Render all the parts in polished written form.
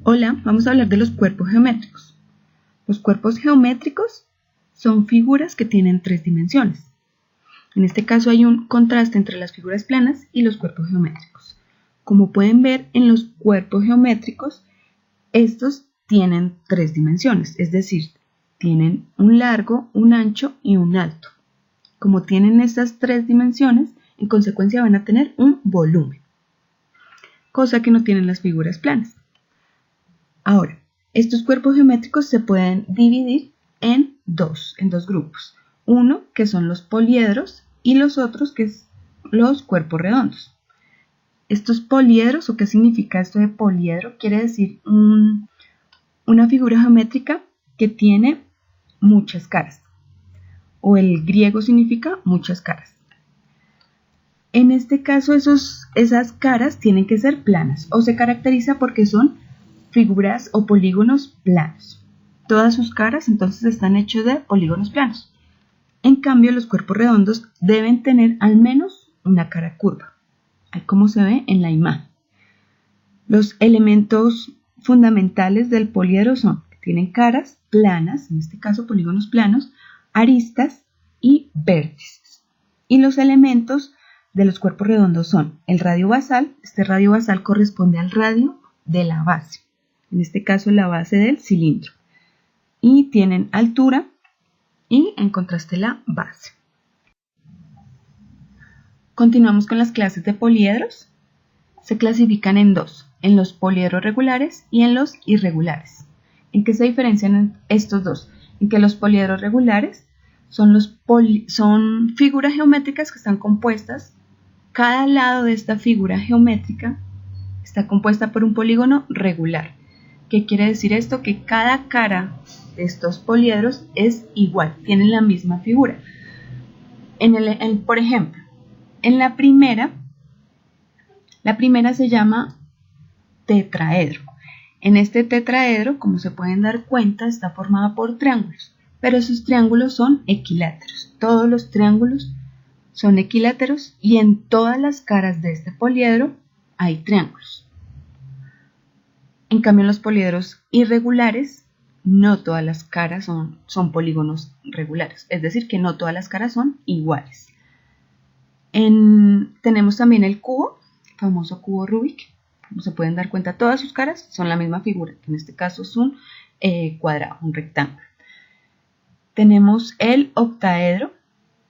Hola, vamos a hablar de los cuerpos geométricos. Los cuerpos geométricos son figuras que tienen 3 dimensiones. En este caso hay un contraste entre las figuras planas y los cuerpos geométricos. Como pueden ver en los cuerpos geométricos, estos tienen 3 dimensiones, es decir, tienen un largo, un ancho y un alto. Como tienen estas 3 dimensiones, en consecuencia van a tener un volumen, cosa que no tienen las figuras planas. Ahora, estos cuerpos geométricos se pueden dividir en dos grupos. Uno que son los poliedros y los otros que son los cuerpos redondos. Estos poliedros, ¿o qué significa esto de poliedro? Quiere decir una figura geométrica que tiene muchas caras. O el griego significa muchas caras. En este caso esas caras tienen que ser planas o se caracteriza porque son figuras o polígonos planos. Todas sus caras entonces están hechas de polígonos planos. En cambio, los cuerpos redondos deben tener al menos una cara curva, como se ve en la imagen. Los elementos fundamentales del poliedro son que tienen caras planas, en este caso polígonos planos, aristas y vértices. Y los elementos de los cuerpos redondos son el radio basal. Este radio basal corresponde al radio de la base, en este caso la base del cilindro, y tienen altura y en contraste la base. Continuamos con las clases de poliedros. Se clasifican en dos, en los poliedros regulares y en los irregulares. ¿En qué se diferencian estos dos? En que los poliedros regulares son figuras geométricas que están compuestas, cada lado de esta figura geométrica está compuesta por un polígono regular. ¿Qué quiere decir esto? Que cada cara de estos poliedros es igual, tienen la misma figura. Por ejemplo, en la primera se llama tetraedro. En este tetraedro, como se pueden dar cuenta, está formado por triángulos, pero esos triángulos son equiláteros. Todos los triángulos son equiláteros y en todas las caras de este poliedro hay triángulos. En cambio, en los poliedros irregulares, no todas las caras son polígonos regulares, es decir, que no todas las caras son iguales. Tenemos también el cubo, el famoso cubo Rubik. Como se pueden dar cuenta, todas sus caras son la misma figura, que en este caso es un cuadrado, un rectángulo. Tenemos el octaedro,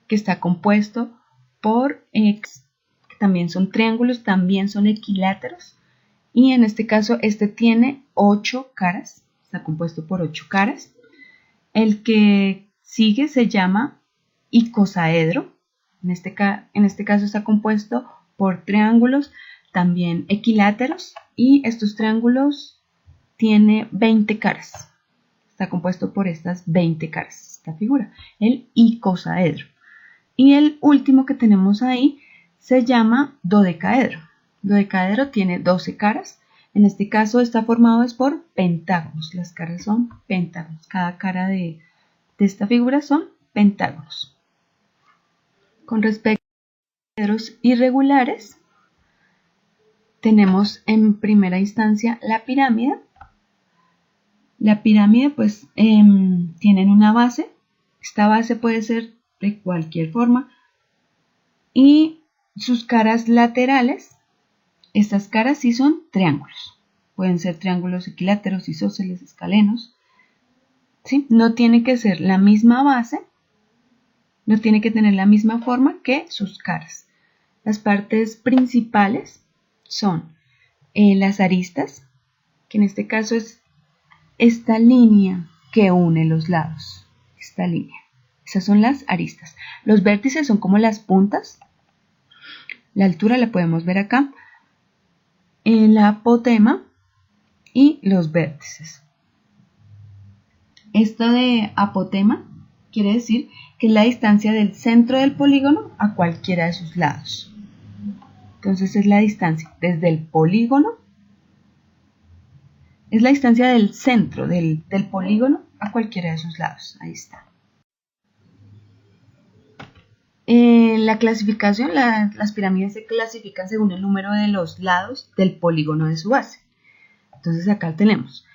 que está compuesto por que también son triángulos, también son equiláteros. Y en este caso, este tiene 8 caras, está compuesto por 8 caras. El que sigue se llama icosaedro. En este caso está compuesto por triángulos, también equiláteros. Y estos triángulos tiene 20 caras. Está compuesto por estas 20 caras, esta figura, el icosaedro. Y el último que tenemos ahí se llama dodecaedro. Dodecaedro tiene 12 caras. En este caso está formado por pentágonos. Las caras son pentágonos. Cada cara de esta figura son pentágonos. Con respecto a los poliedros irregulares, tenemos en primera instancia la pirámide. La pirámide pues tienen una base. Esta base puede ser de cualquier forma. Y sus caras laterales, estas caras sí son triángulos. Pueden ser triángulos equiláteros, isósceles, escalenos. ¿Sí? No tiene que ser la misma base, no tiene que tener la misma forma que sus caras. Las partes principales son las aristas, que en este caso es esta línea que une los lados. Esta línea. Esas son las aristas. Los vértices son como las puntas. La altura la podemos ver acá. La apotema y los vértices. Esto de apotema quiere decir que es la distancia del centro del polígono a cualquiera de sus lados. Entonces es la distancia desde el polígono, es la distancia del centro del polígono a cualquiera de sus lados. Ahí está. La clasificación, las pirámides se clasifican según el número de los lados del polígono de su base. Entonces acá tenemos,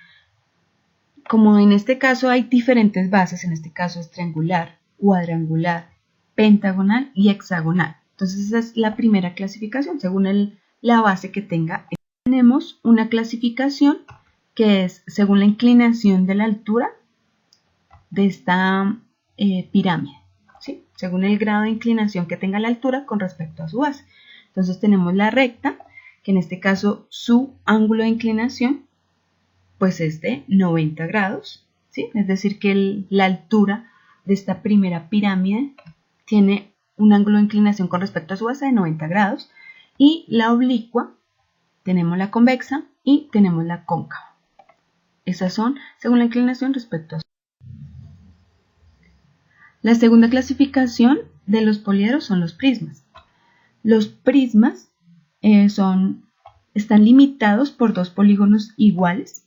como en este caso hay diferentes bases, en este caso es triangular, cuadrangular, pentagonal y hexagonal. Entonces esa es la primera clasificación, según la base que tenga. Tenemos una clasificación que es según la inclinación de la altura de esta pirámide, ¿sí? Según el grado de inclinación que tenga la altura con respecto a su base. Entonces tenemos la recta, que en este caso su ángulo de inclinación pues es de 90 grados, ¿sí? Es decir que la altura de esta primera pirámide tiene un ángulo de inclinación con respecto a su base de 90 grados, y la oblicua, tenemos la convexa y tenemos la cóncava. Esas son según la inclinación respecto a su base. La segunda clasificación de los poliedros son los prismas. Los prismas están limitados por dos polígonos iguales.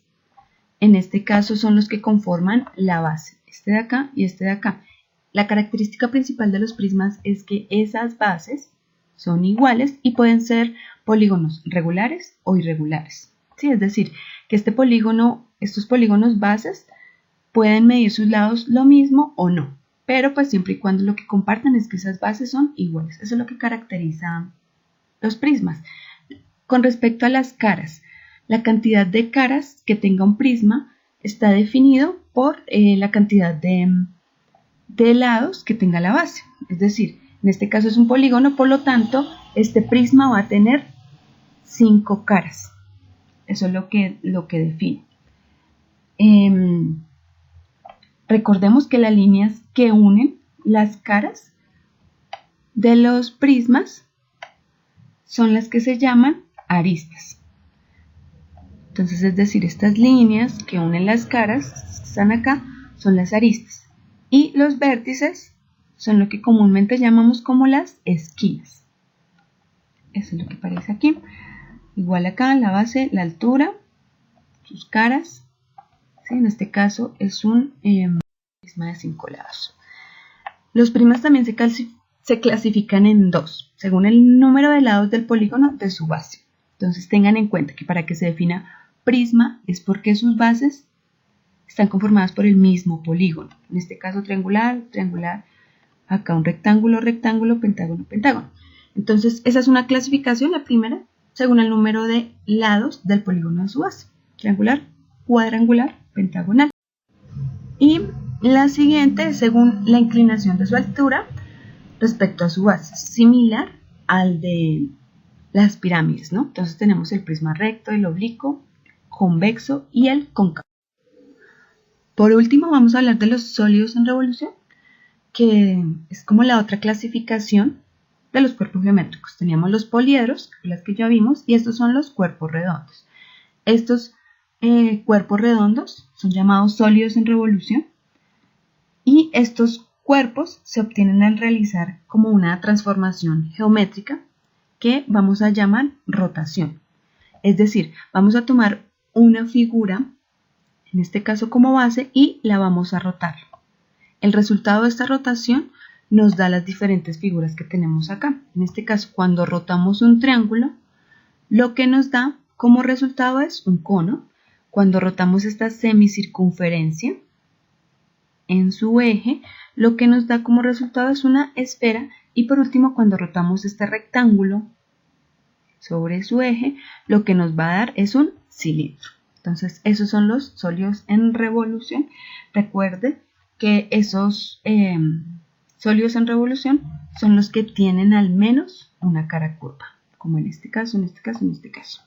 En este caso son los que conforman la base, este de acá y este de acá. La característica principal de los prismas es que esas bases son iguales y pueden ser polígonos regulares o irregulares. ¿Sí? Es decir, que estos polígonos bases pueden medir sus lados lo mismo o no, pero pues siempre y cuando lo que compartan es que esas bases son iguales. Eso es lo que caracteriza los prismas. Con respecto a las caras, la cantidad de caras que tenga un prisma está definido por la cantidad de lados que tenga la base. Es decir, en este caso es un polígono, por lo tanto, este prisma va a tener 5 caras. Eso es lo que define. Recordemos que las líneas que unen las caras de los prismas son las que se llaman aristas. Entonces, es decir, estas líneas que unen las caras, que están acá, son las aristas. Y los vértices son lo que comúnmente llamamos como las esquinas. Eso es lo que aparece aquí. Igual acá, la base, la altura, sus caras. ¿Sí? En este caso es un prisma de 5 lados. Los prismas también se clasifican en dos, según el número de lados del polígono de su base. Entonces tengan en cuenta que para que se defina prisma es porque sus bases están conformadas por el mismo polígono. En este caso triangular, triangular, acá un rectángulo, rectángulo, pentágono, pentágono. Entonces esa es una clasificación, la primera, según el número de lados del polígono de su base. Triangular, cuadrangular, pentagonal. Y la siguiente es según la inclinación de su altura respecto a su base, similar al de las pirámides, ¿no? Entonces tenemos el prisma recto, el oblicuo, convexo y el cóncavo. Por último vamos a hablar de los sólidos en revolución, que es como la otra clasificación de los cuerpos geométricos. Teníamos los poliedros, las que ya vimos, y estos son los cuerpos redondos. Estos cuerpos redondos son llamados sólidos en revolución, y estos cuerpos se obtienen al realizar como una transformación geométrica que vamos a llamar rotación. Es decir, vamos a tomar una figura, en este caso como base, y la vamos a rotar. El resultado de esta rotación nos da las diferentes figuras que tenemos acá. En este caso, cuando rotamos un triángulo, lo que nos da como resultado es un cono. Cuando rotamos esta semicircunferencia en su eje, lo que nos da como resultado es una esfera. Y por último, cuando rotamos este rectángulo sobre su eje, lo que nos va a dar es un cilindro. Entonces, esos son los sólidos en revolución. Recuerde que esos sólidos en revolución son los que tienen al menos una cara curva, como en este caso, en este caso, en este caso.